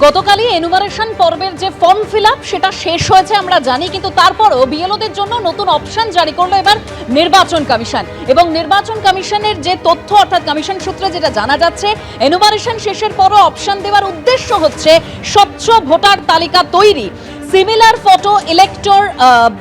গতকালই এনুমারেশন পর্বের যে ফর্ম ফিল আপ সেটা শেষ হয়েছে আমরা জানি, কিন্তু তারপরও বিএলওদের জন্য নতুন অপশন জারি করলো এবার নির্বাচন কমিশন। এবং নির্বাচন কমিশনের যে তথ্য অর্থাৎ কমিশন সূত্রে যেটা জানা যাচ্ছে, এনুমারেশন শেষের পরও অপশন দেওয়ার উদ্দেশ্য হচ্ছে স্বচ্ছ ভোটার তালিকা তৈরি। সিমিলার ফটো ইলেক্টর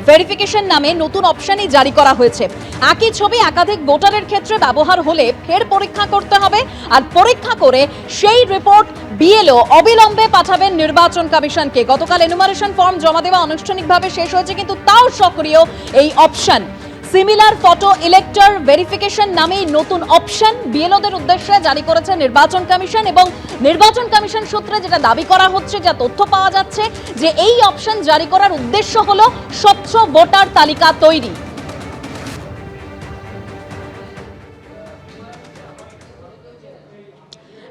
ভেরিফিকেশন নামে নতুন অপশনই জারি করা হয়েছে। একই ছবি একাধিক ভোটারের ক্ষেত্রে ব্যবহার হলে ফের পরীক্ষা করতে হবে, আর পরীক্ষা করে সেই রিপোর্ট বিএলও অবিলম্বে পাঠাবেন নির্বাচন কমিশনকে। গতকাল এনুমারেশন ফর্ম জমা দেওয়া আনুষ্ঠানিকভাবে শেষ হয়েছে, কিন্তু তাও সক্রিয় এই option. Similar photo elector verification নামেই নতুন অপশন বিএলওদের উদ্দেশ্যে জারি করেছে নির্বাচন কমিশন। এবং নির্বাচন কমিশন সূত্রে যেটা দাবি করা হচ্ছে, যা তথ্য পাওয়া যাচ্ছে, যে এই অপশন জারি করার উদ্দেশ্য হলো স্বচ্ছ ভোটার তালিকা তৈরি।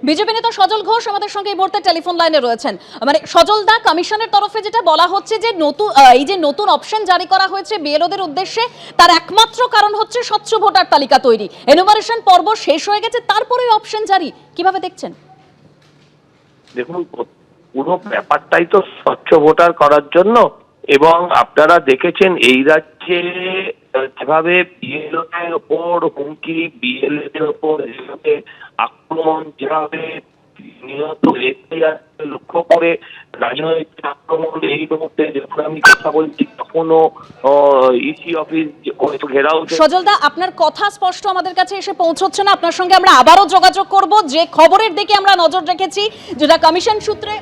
বিজেপি নেতা সজল ঘোষ আমাদের সঙ্গে এই মুহূর্তে টেলিফোন লাইনে রয়েছেন। মানে সজল দা, কমিশনের তরফে যেটা বলা হচ্ছে যে নতুন অপশন জারি করা হয়েছে বিএলওদের উদ্দেশ্যে, তার একমাত্র কারণ হচ্ছে স্বচ্ছ ভোটার তালিকা তৈরি। এনুমারেশন পর্ব শেষ হয়ে গেছে, তারপরে অপশন জারি, কিভাবে দেখছেন? দেখুন, পুরো ব্যাপারটাই তো স্বচ্ছ ভোটার করার জন্য। এবং আপনারা দেখেছেন এই রাজ্যে যেভাবে বিএলওদের ওপর হুমকি, বিএলওদের ওপর যেভাবে আক্রমণ, যেভাবে নিহত লক্ষ্য করে রাজনৈতিক আক্রমণ, এই মুহূর্তে যখন আমি কথা বলছি তখনও ইসি অফিস ঘেরাও। সজলদা, আপনার কথা স্পষ্ট আমাদের কাছে এসে পৌঁছচ্ছে না। আপনার সঙ্গে আমরা আবারও যোগাযোগ করব। যে খবরের দিকে আমরা নজর রেখেছি, যেটা কমিশন সূত্রে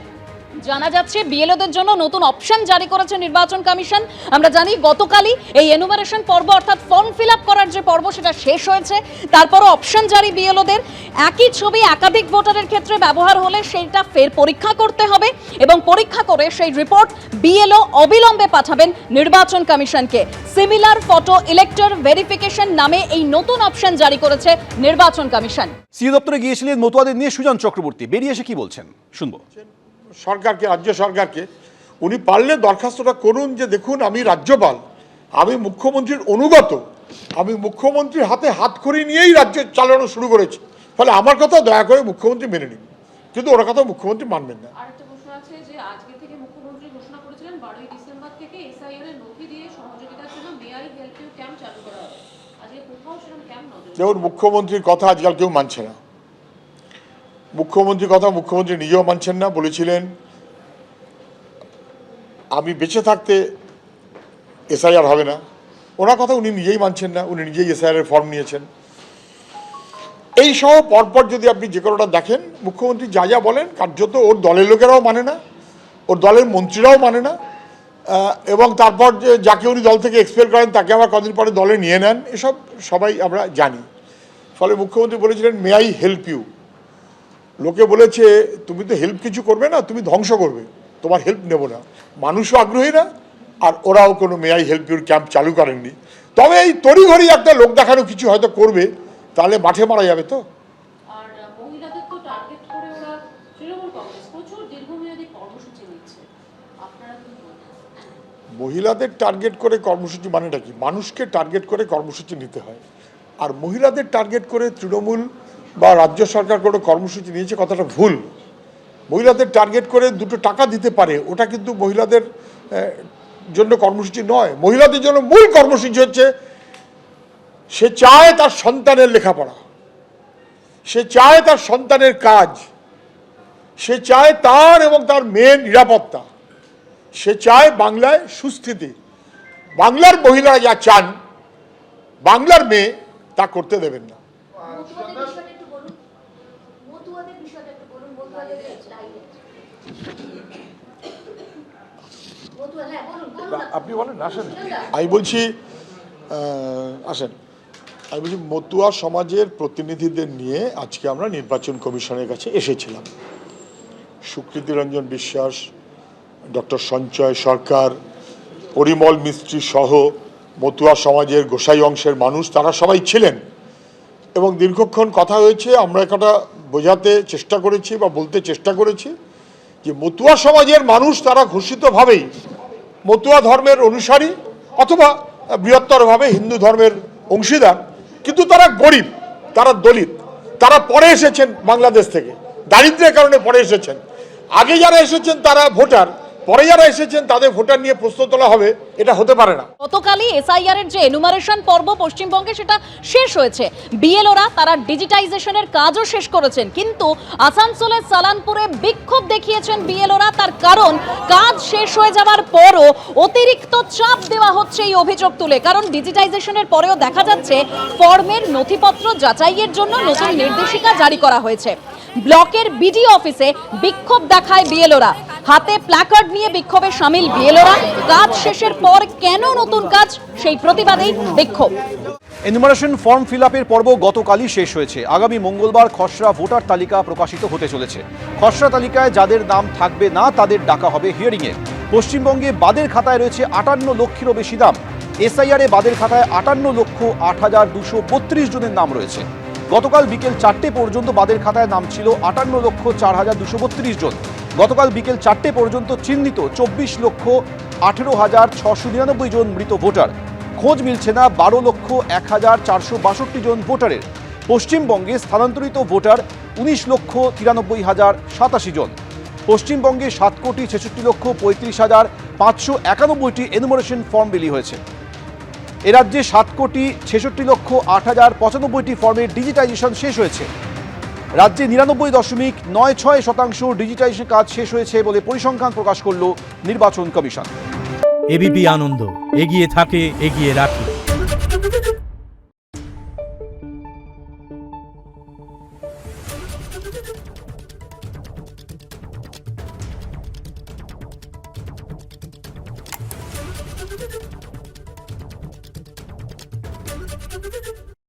জানা যাচ্ছে, বিএলওদের জন্য নতুন অপশন জারি করেছে নির্বাচন কমিশন। আমরা জানি গতকালই এই এনুমারেশন পর্ব অর্থাৎ ফর্ম ফিল আপ করার যে পর্ব সেটা শেষ হয়েছে, তারপরও অপশন জারি বিএলওদের। একই ছবি একাধিক ভোটারের ক্ষেত্রে ব্যবহার হলে সেইটা ফের পরীক্ষা করতে হবে, এবং পরীক্ষা করে সেই রিপোর্ট বিএলও অবিলম্বে পাঠাবেন নির্বাচন কমিশনকে। সিমিলার ফটো ইলেক্টর ভেরিফিকেশন নামে এই নতুন অপশন জারি করেছে নির্বাচন কমিশন। সিইও দপ্তরে গিয়েছিলেন মতুয়াদের নিয়ে সুজন চক্রবর্তী, বেরিয়ে এসে কি বলছেন শুনবো। সরকারকে, রাজ্য সরকারকে উনি পারলে দরখাস্তটা করুন যে দেখুন, আমি রাজ্যপাল, আমি মুখ্যমন্ত্রীর অনুগত, আমি মুখ্যমন্ত্রীর হাতে হাত খড়ি নিয়েই রাজ্য চালানো শুরু করেছি, ফলে আমার কথা দয়া করে মুখ্যমন্ত্রী মেনে নিন। কিন্তু ওরা কথা মুখ্যমন্ত্রী মানবেন না। আরেকটা প্রশ্ন আছে যে আজকে থেকে মুখ্যমন্ত্রী ঘোষণা করেছিলেন 12ই ডিসেম্বর থেকে এসআইআর এর নথি দিয়ে সহযোগিতার জন্য may I help you camp চালু করা হবে। আজকে কোথাও সেরকম ক্যাম্প নজর। দেখুন, মুখ্যমন্ত্রীর কথা আজকাল কেউ মানছে না। মুখ্যমন্ত্রীর কথা মুখ্যমন্ত্রী নিজেও মানছেন না। বলেছিলেন আমি বেঁচে থাকতে এসআইআর হবে না, ওনার কথা উনি নিজেই মানছেন না। উনি নিজেই এসআইআর ফর্ম নিয়েছেন। এই সহ পরপর যদি আপনি যে কোনোটা দেখেন, মুখ্যমন্ত্রী যা যা বলেন কার্যত ওর দলের লোকেরাও মানে না, ওর দলের মন্ত্রীরাও মানে না। এবং তারপর যে যাকে উনি দল থেকে এক্সপেল করেন তাকে আবার কদিন পরে দলে নিয়ে নেন, এসব সবাই আমরা জানি। ফলে মুখ্যমন্ত্রী বলেছিলেন মে আই হেল্প ইউ। লোকে বলেছে তুমি তো হেল্প কিছু করবে না, তুমি ধ্বংস করবে, তোমার হেল্প নেব না। মানুষও আগ্রহী না, আর ওরাও কোনো মে আই হেল্প ইউর ক্যাম্প চালু করেননি। তবে এই তড়িঘড়ি একটা লোক দেখানো কিছু হয়তো করবে, তাহলে মাঠে মারা যাবে। তো আর মহিলাদের তো টার্গেট করে ওরা তৃণমূল কংগ্রেস প্রচুর দীর্ঘমেয়াদী কর্মসূচি নিচ্ছে, আপনারা কি বলবেন? মহিলাদের টার্গেট করে কর্মসূচি মানেটা কি? মানুষকে টার্গেট করে কর্মসূচি নিতে হয়। আর মহিলাদের টার্গেট করে তৃণমূল বা রাজ্য সরকার কোনো কর্মসূচি নিয়েছে, কথাটা ভুল। মহিলাদের টার্গেট করে দুটো টাকা দিতে পারে, ওটা কিন্তু মহিলাদের জন্য কর্মসূচি নয়। মহিলাদের জন্য মূল কর্মসূচি হচ্ছে সে চায় তার সন্তানের লেখাপড়া, সে চায় তার সন্তানের কাজ, সে চায় তার এবং তার মেয়ের নিরাপত্তা, সে চায় বাংলায় সুস্থিতি। বাংলার মহিলারা যা চান বাংলার মেয়ে তা করতে দেবেন না। আপনি বলেন, আসেন। আমি বলছি আসেন। আমি বলছি মতুয়া সমাজের প্রতিনিধিদের নিয়ে আজকে আমরা নির্বাচন কমিশনের কাছে এসেছিলাম। সুকৃতি রঞ্জন বিশ্বাস, ডক্টর সঞ্চয় সরকার, পরিমল মিস্ত্রি সহ মতুয়া সমাজের গোসাই অংশের মানুষ, তারা সবাই ছিলেন এবং দীর্ঘক্ষণ কথা হয়েছে। আমরা একটা বোঝাতে চেষ্টা করেছি বা বলতে চেষ্টা করেছি যে মতুয়া সমাজের মানুষ তারা ঘোষিতভাবেই মতুয়া ধর্মের অনুসারী অথবা বৃহত্তরভাবে হিন্দু ধর্মের অংশীদার, কিন্তু তারা গরিব, তারা দলিত, তারা পরে এসেছেন বাংলাদেশ থেকে, দারিদ্র্যের কারণে পরে এসেছেন। আগে যারা এসেছেন তারা ভোটার, পরে যারা এসেছেন তাদের ভোটার নিয়ে প্রশ্ন তোলা হবে, এটা হতে পারে না। গতকালই এসআইআর এর যে এনুমারেশন পর্ব পশ্চিমবঙ্গে সেটা শেষ হয়েছে। বিএলওরা তারা ডিজিটাইজেশনের কাজও শেষ করেছেন, কিন্তু আসানসোলের সালানপুরে বিক্ষোভ দেখিয়েছেন বিএলওরা। তার কারণ, কাজ শেষ হয়ে যাওয়ার পরও অতিরিক্ত চাপ দেওয়া হচ্ছে এই অভিযোগ তুলে। কারণ ডিজিটাইজেশনের পরেও দেখা যাচ্ছে ফর্মের নথিপত্র যাচাইয়ের জন্য নতুন নির্দেশিকা জারি করা হয়েছে। ব্লকের বিডিও অফিসে বিক্ষোভ দেখায় বিএলওরা, হাতে প্ল্যাকার্ড নিয়ে বিক্ষোভে সামিল বিএলওরা। কাজ শেষের পর কেন নতুন কাজ, সেই প্রতিবাদেই বিক্ষোভ। এনুমারেশন ফর্ম ফিল আপের পর্ব গতকালই শেষ হয়েছে। আগামী মঙ্গলবার খসড়া ভোটার তালিকা প্রকাশিত হতে চলেছে। খসড়া তালিকায় যাদের নাম থাকবে না তাদের ডাকা হবে হিয়ারিংয়ে। পশ্চিমবঙ্গে বাদের খাতায় রয়েছে 58 লক্ষেরও বেশি নাম। এসআইআরে বাদের খাতায় 58,08,232 জনের নাম রয়েছে। গতকাল বিকেল 4টে পর্যন্ত বাদের খাতায় নাম ছিল 58,04,232 জন। গতকাল বিকেল 4টে পর্যন্ত চিহ্নিত 24,18,699 জন মৃত ভোটার। খোঁজ মিলছে না 12,01,462 জন ভোটারের। পশ্চিমবঙ্গে স্থানান্তরিত ভোটার 19,93,087 জন। পশ্চিমবঙ্গে 7,66,35,591টি এনুমারেশন ফর্ম বিলি হয়েছে। এ রাজ্যে 7,66,08,095টি ফর্মের ডিজিটাইজেশন শেষ হয়েছে। রাজ্যে 99.96% ডিজিটাইজেশন কাজ শেষ হয়েছে বলে পরিসংখ্যান প্রকাশ করল নির্বাচন কমিশন। এবিপি আনন্দ, এগিয়ে থাকে, এগিয়ে রাখে।